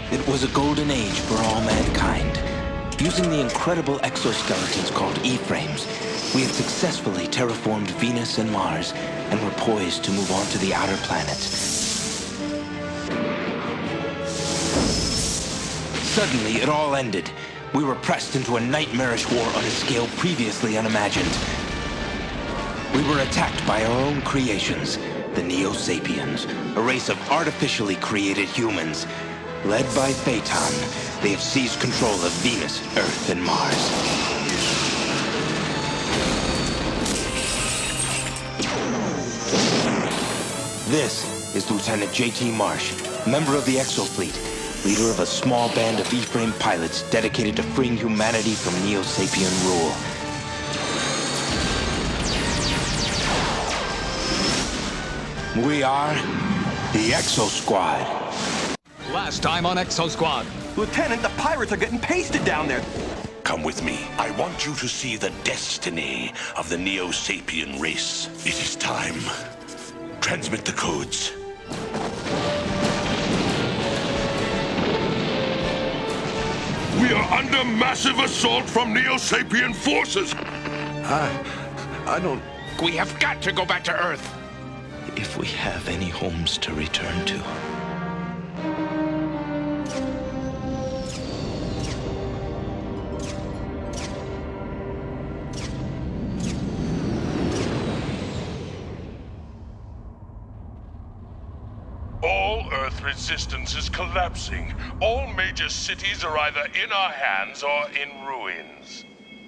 It was a golden age for all mankind. Using the incredible exoskeletons called E-frames, we had successfully terraformed Venus and Mars, and were poised to move on to the outer planets. Suddenly, it all ended. We were pressed into a nightmarish war on a scale previously unimagined. We were attacked by our own creations, the Neo-Sapiens, a race of artificially created humans. Led by Phaeton, they have seized control of Venus, Earth, and Mars. This is Lieutenant J.T. Marsh, member of the Exofleet, leader of a small band of E-frame pilots dedicated to freeing humanity from Neo-Sapien rule. We are the Exosquad. Last time on Exosquad. Lieutenant, the pirates are getting pasted down there. Come with me. I want you to see the destiny of the Neo-Sapien race. It is time. Transmit the codes. We are under massive assault from Neo-Sapien forces. I don't... We have got to go back to Earth. If we have any homes to return to. All Earth resistance is collapsing. All major cities are either in our hands or in ruins.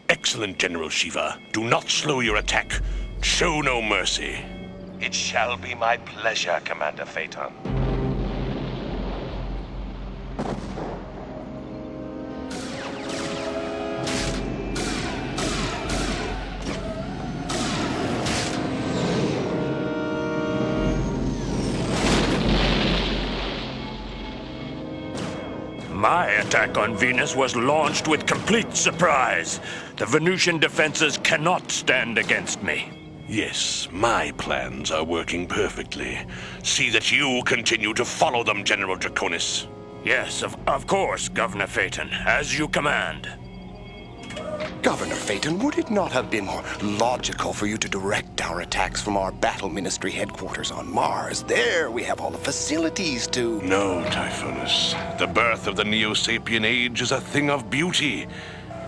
Excellent, General Shiva. Do not slow your attack. Show no mercy. It shall be my pleasure, Commander Phaeton. My attack on Venus was launched with complete surprise. The Venusian defenses cannot stand against me. Yes, my plans are working perfectly. See that you continue to follow them, General Draconis. Yes, of course, Governor Phaeton, as you command. Governor Phaeton, would it not have been more logical for you to direct our attacks from our Battle Ministry headquarters on Mars? There we have all the facilities to... No, Typhonus. The birth of the Neo-Sapien Age is a thing of beauty.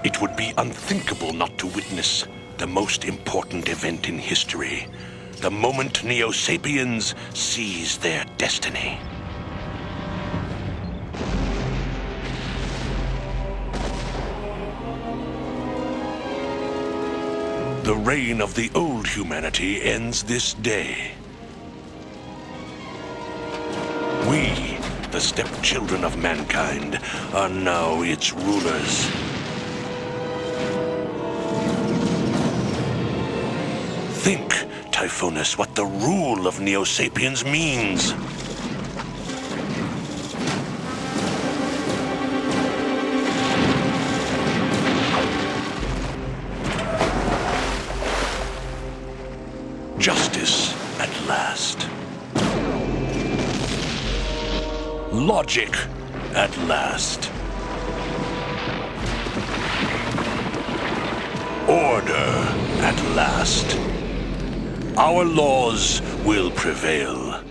It would be unthinkable not to witness the most important event in history. The moment Neo-Sapiens seize their destiny. The reign of the old humanity ends this day. We, the stepchildren of mankind, are now its rulers. Think, Typhonus, what the rule of Neo-Sapiens means. Justice at last. Logic at last. Order at last. Our laws will prevail.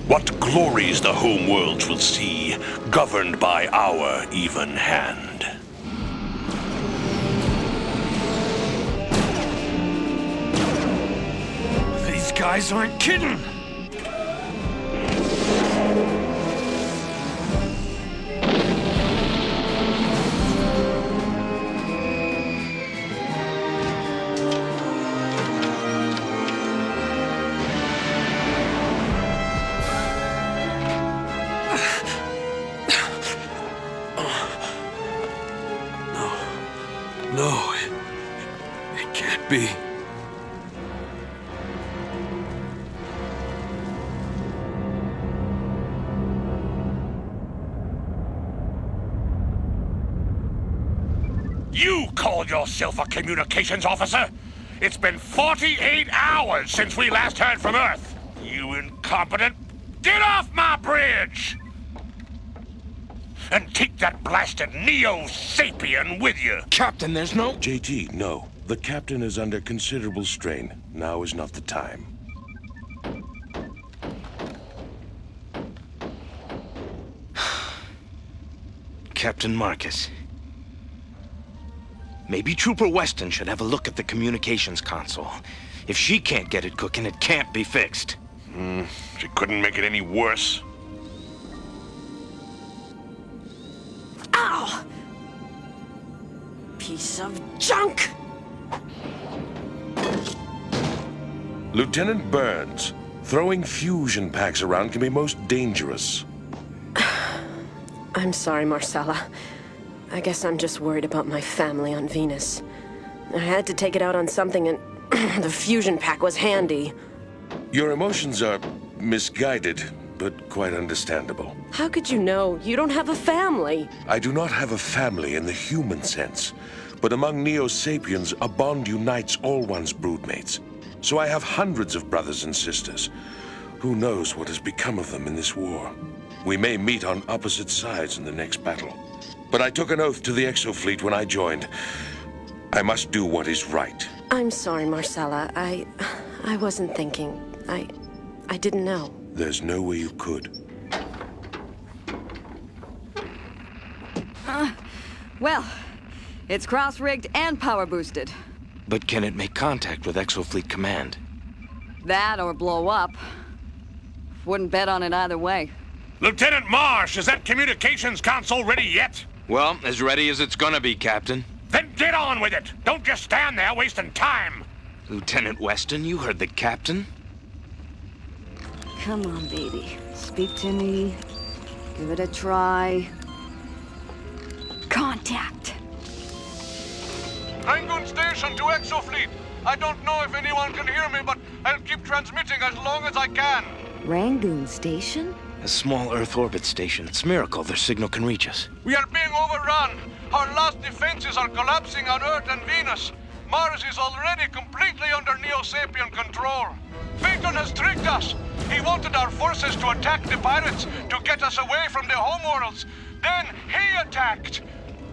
What glories the home worlds will see, governed by our even hand. These guys aren't kidding! No, it can't be. You call yourself a communications officer? It's been 48 hours since we last heard from Earth. You incompetent! Get off my bridge! And take that blasted Neo-Sapien with you! Captain, there's no... JT, no. The captain is under considerable strain. Now is not the time. Captain Marcus. Maybe Trooper Weston should have a look at the communications console. If she can't get it cooking, it can't be fixed. She couldn't make it any worse. Ow! Piece of junk! Lieutenant Burns, throwing fusion packs around can be most dangerous. I'm sorry, Marcella. I guess I'm just worried about my family on Venus. I had to take it out on something and the fusion pack was handy. Your emotions are misguided, but quite understandable. How could you know? You don't have a family. I do not have a family in the human sense, but among Neo-Sapiens, a bond unites all one's broodmates. So I have hundreds of brothers and sisters. Who knows what has become of them in this war? We may meet on opposite sides in the next battle. But I took an oath to the Exofleet when I joined. I must do what is right. I'm sorry, Marcella. I wasn't thinking. I didn't know. There's no way you could. Well, it's cross-rigged and power-boosted. But can it make contact with Exofleet Command? That or blow up. Wouldn't bet on it either way. Lieutenant Marsh, is that communications console ready yet? Well, as ready as it's gonna be, Captain. Then get on with it! Don't just stand there wasting time! Lieutenant Weston, you heard the Captain. Come on, baby. Speak to me. Give it a try. Contact. Rangoon Station to Exofleet. I don't know if anyone can hear me, but I'll keep transmitting as long as I can. Rangoon Station? A small Earth orbit station. It's a miracle their signal can reach us. We are being overrun. Our last defenses are collapsing on Earth and Venus. Mars is already completely under Neo-Sapien control. Phaeton has tricked us. He wanted our forces to attack the pirates to get us away from the homeworlds. Then he attacked.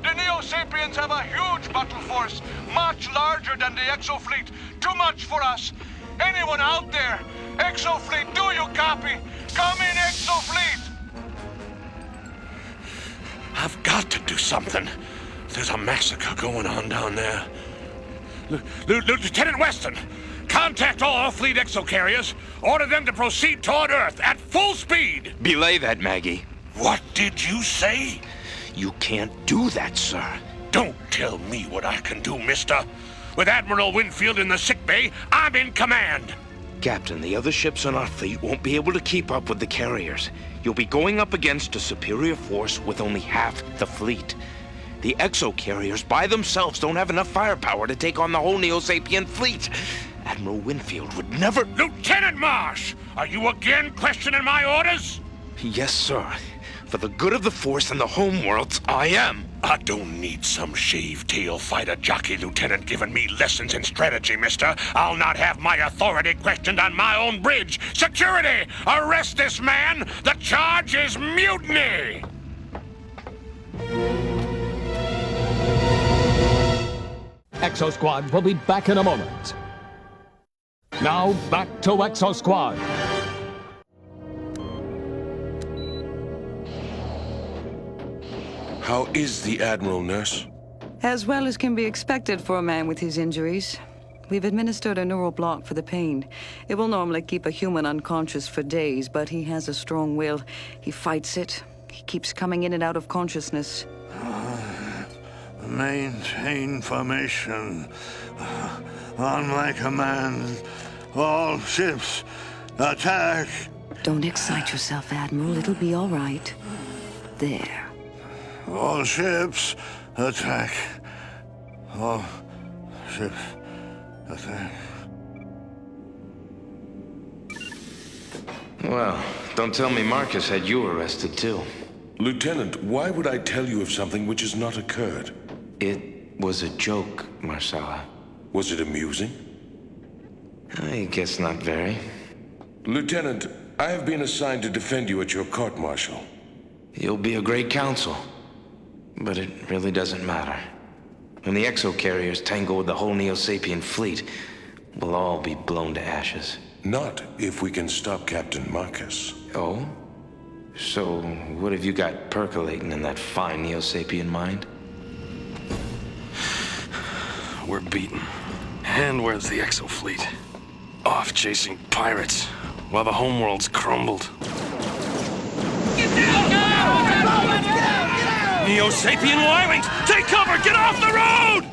The Neo-Sapiens have a huge battle force, much larger than the Exofleet. Too much for us. Anyone out there? Exofleet, do you copy? Come in, Exofleet! I've got to do something. There's a massacre going on down there. Lieutenant Weston, contact all fleet exocarriers. Order them to proceed toward Earth at full speed. Belay that, Maggie. What did you say? You can't do that, sir. Don't tell me what I can do, mister. With Admiral Winfield in the sickbay, I'm in command. Captain, the other ships on our fleet won't be able to keep up with the carriers. You'll be going up against a superior force with only half the fleet. The exocarriers by themselves don't have enough firepower to take on the whole Neo-Sapien fleet. Admiral Winfield would never... Lieutenant Marsh, are you again questioning my orders? Yes, sir. For the good of the Force and the homeworlds, I am. I don't need some shave-tail fighter jockey lieutenant giving me lessons in strategy, mister. I'll not have my authority questioned on my own bridge. Security! Arrest this man! The charge is mutiny! Exosquad will be back in a moment. Now back to Exosquad. How is the Admiral, nurse? As well as can be expected for a man with his injuries. We've administered a neural block for the pain. It will normally keep a human unconscious for days, but he has a strong will. He fights it. He keeps coming in and out of consciousness. Maintain formation. On my command, all ships attack. Don't excite yourself, Admiral. It'll be all right. There. All ships attack. All ships attack. Well, don't tell me Marcus had you arrested, too. Lieutenant, why would I tell you of something which has not occurred? It was a joke, Marcella. Was it amusing? I guess not very. Lieutenant, I have been assigned to defend you at your court-martial. You'll be a great counsel. But it really doesn't matter. When the exocarriers tangle with the whole Neo-Sapien fleet, we'll all be blown to ashes. Not if we can stop Captain Marcus. Oh? So, what have you got percolating in that fine Neo-Sapien mind? We're beaten. And where's the Exo fleet? Off chasing pirates, while the homeworld's crumbled. Get down! Neo-Sapien Y-Wings! Take cover! Get off the road!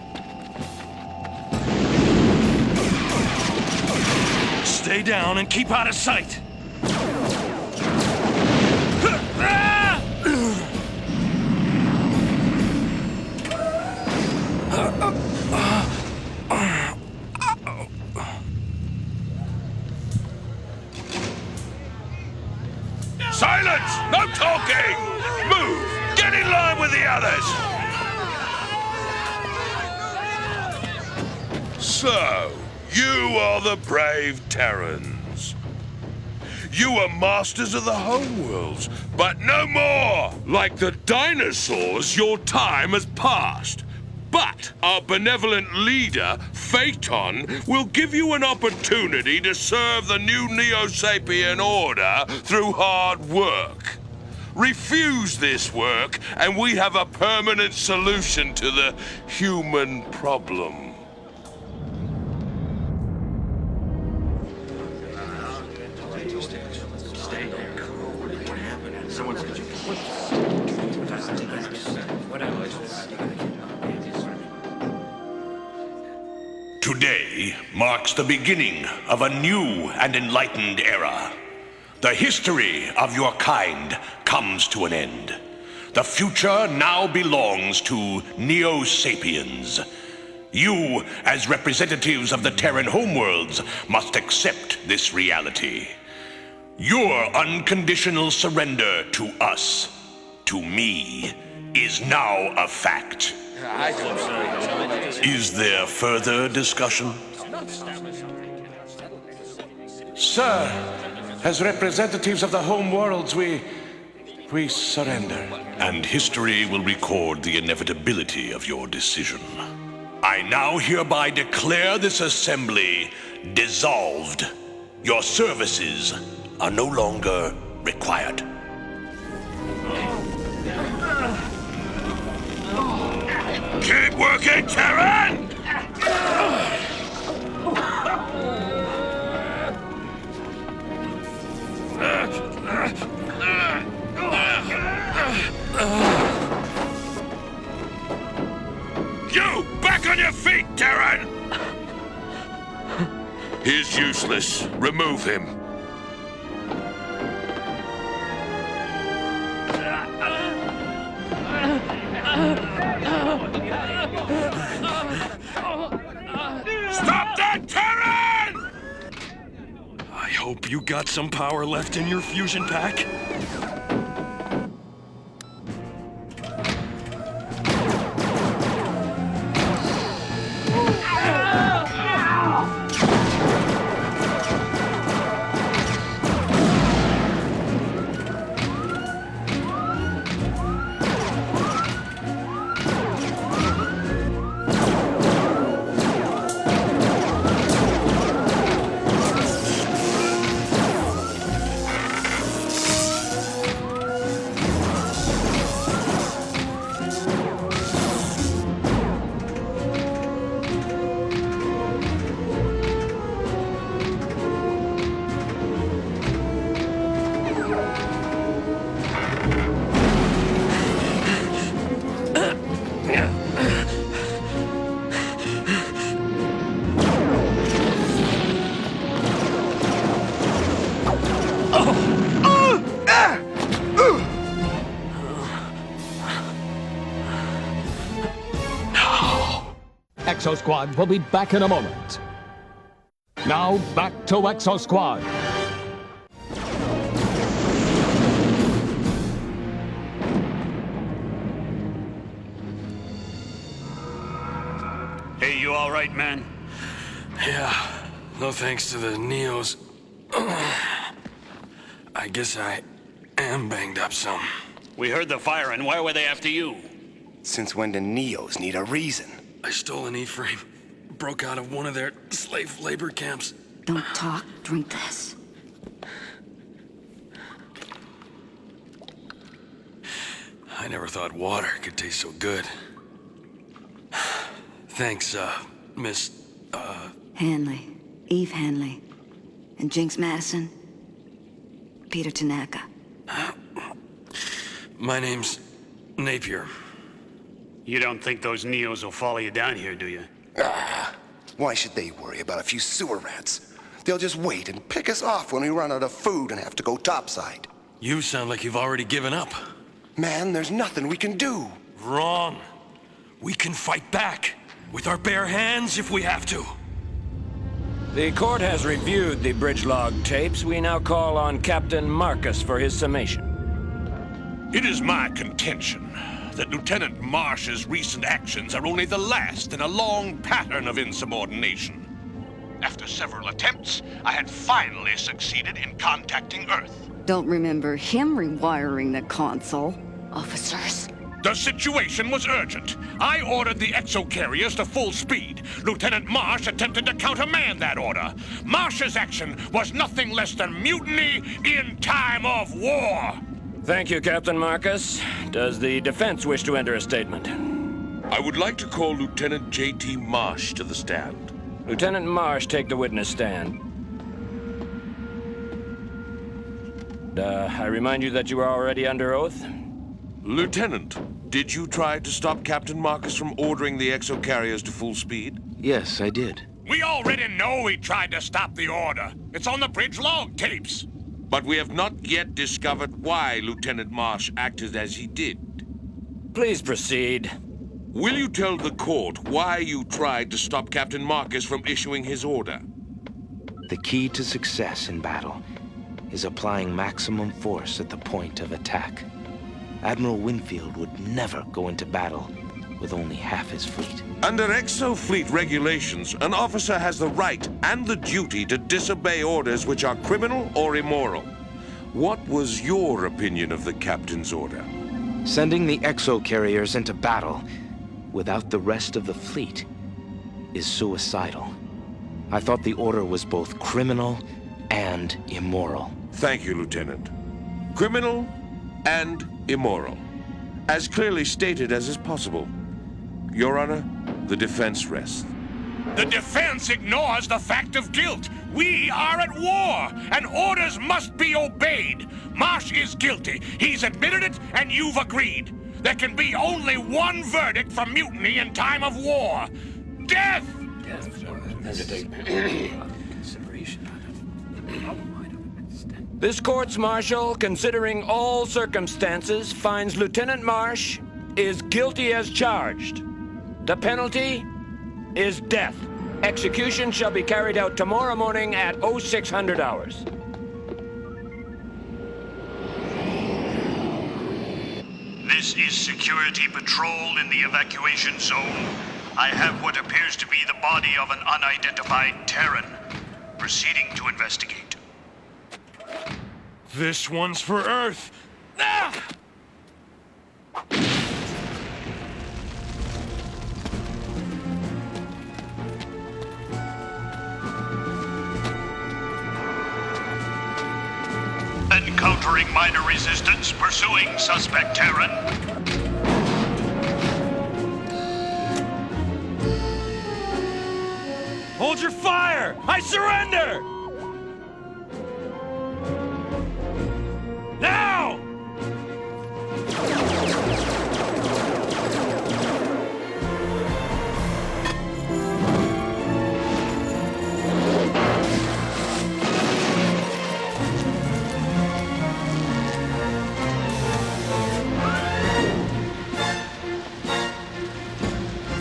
Stay down and keep out of sight! Silence! No talking! Move! Get in line with the others! So, you are the brave Terrans. You are masters of the homeworlds, but no more! Like the dinosaurs, your time has passed. But our benevolent leader, Phaeton, will give you an opportunity to serve the new Neo-Sapien order through hard work. Refuse this work, and we have a permanent solution to the human problem. Today marks the beginning of a new and enlightened era. The history of your kind comes to an end. The future now belongs to Neo-Sapiens. You, as representatives of the Terran homeworlds, must accept this reality. Your unconditional surrender to us, to me, is now a fact. Is there further discussion? Sir, as representatives of the home worlds, we surrender. And history will record the inevitability of your decision. I now hereby declare this assembly dissolved. Your services are no longer required. Keep working, Terran! You! Back on your feet, Terran! He's useless. Remove him. Stop that, Terran! I hope you got some power left in your fusion pack. Exosquad will be back in a moment. Now, back to Exosquad. Hey, you all right, man? Yeah, No thanks to the Neos. I guess I am banged up some. We heard the firing. Why were they after you? Since when do Neos need a reason? I stole an E-frame. Broke out of one of their slave labor camps. Don't talk, drink this. I never thought water could taste so good. Thanks, Miss, Hanley. Eve Hanley. And Jinx Madison. Peter Tanaka. My name's Napier. You don't think those Neos will follow you down here, do you? Why should they worry about a few sewer rats? They'll just wait and pick us off when we run out of food and have to go topside. You sound like you've already given up. Man, there's nothing we can do. Wrong. We can fight back. With our bare hands if we have to. The court has reviewed the bridge log tapes. We now call on Captain Marcus for his summation. It is my contention that Lieutenant Marsh's recent actions are only the last in a long pattern of insubordination. After several attempts, I had finally succeeded in contacting Earth. Don't remember him rewiring the console. Officers. The situation was urgent. I ordered the exocarriers to full speed. Lieutenant Marsh attempted to countermand that order. Marsh's action was nothing less than mutiny in time of war. Thank you, Captain Marcus. Does the defense wish to enter a statement? I would like to call Lieutenant J.T. Marsh to the stand. Lieutenant Marsh, take the witness stand. I remind you that you are already under oath. Lieutenant, did you try to stop Captain Marcus from ordering the exocarriers to full speed? Yes, I did. We already know he tried to stop the order. It's on the bridge log tapes. But we have not yet discovered why Lieutenant Marsh acted as he did. Please proceed. Will you tell the court why you tried to stop Captain Marcus from issuing his order? The key to success in battle is applying maximum force at the point of attack. Admiral Winfield would never go into battle with only half his fleet. Under Exofleet regulations, an officer has the right and the duty to disobey orders which are criminal or immoral. What was your opinion of the captain's order? Sending the exocarriers into battle without the rest of the fleet is suicidal. I thought the order was both criminal and immoral. Thank you, Lieutenant. Criminal and immoral. As clearly stated as is possible. Your Honor, the defense rests. The defense ignores the fact of guilt. We are at war, and orders must be obeyed. Marsh is guilty. He's admitted it, and you've agreed. There can be only one verdict for mutiny in time of war. Death! This court's marshal, considering all circumstances, finds Lieutenant Marsh is guilty as charged. The penalty is death. Execution shall be carried out tomorrow morning at 0600 hours. This is Security Patrol in the evacuation zone. I have what appears to be the body of an unidentified Terran. Proceeding to investigate. This one's for Earth. Ah! Encountering minor resistance, pursuing suspect Terran. Hold your fire! I surrender! Now!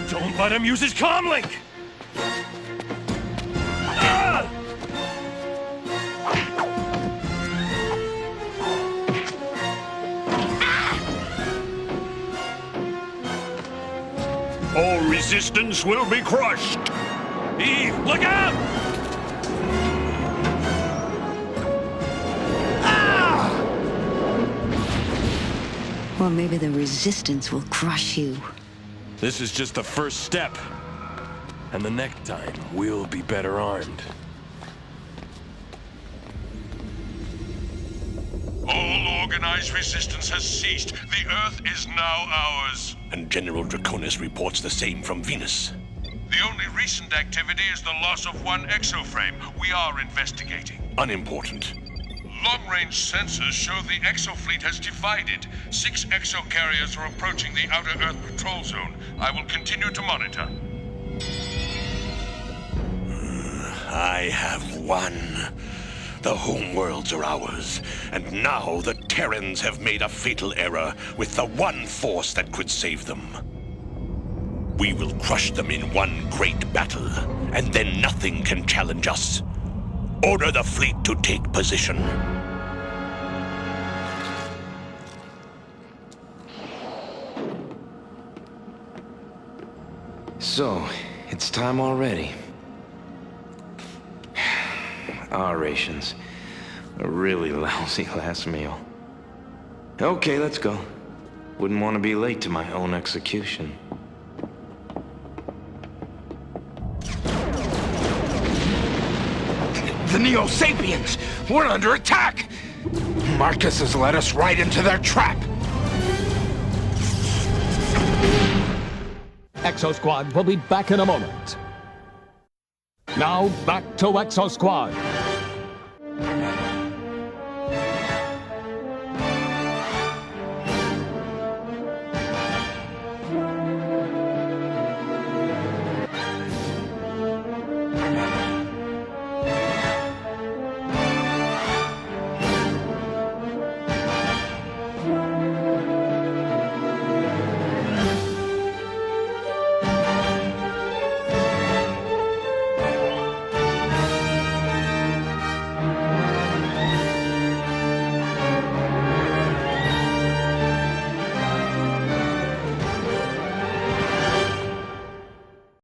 Don't let him use his comlink! All resistance will be crushed. Eve, look out! Or maybe the Resistance will crush you. This is just the first step. And the next time, we'll be better armed. All organized resistance has ceased. The Earth is now ours. And General Draconis reports the same from Venus. The only recent activity is the loss of one exoframe. We are investigating. Unimportant. Long-range sensors show the exofleet has divided. 6 exocarriers are approaching the Outer Earth Patrol Zone. I will continue to monitor. I have won. The homeworlds are ours, and now the Terrans have made a fatal error with the one force that could save them. We will crush them in one great battle, and then nothing can challenge us. Order the fleet to take position. So, it's time already. Our rations. A really lousy last meal. Okay, let's go. Wouldn't want to be late to my own execution. The Neo-Sapiens! We're under attack! Marcus has led us right into their trap! Exosquad will be back in a moment. Now, back to Exosquad.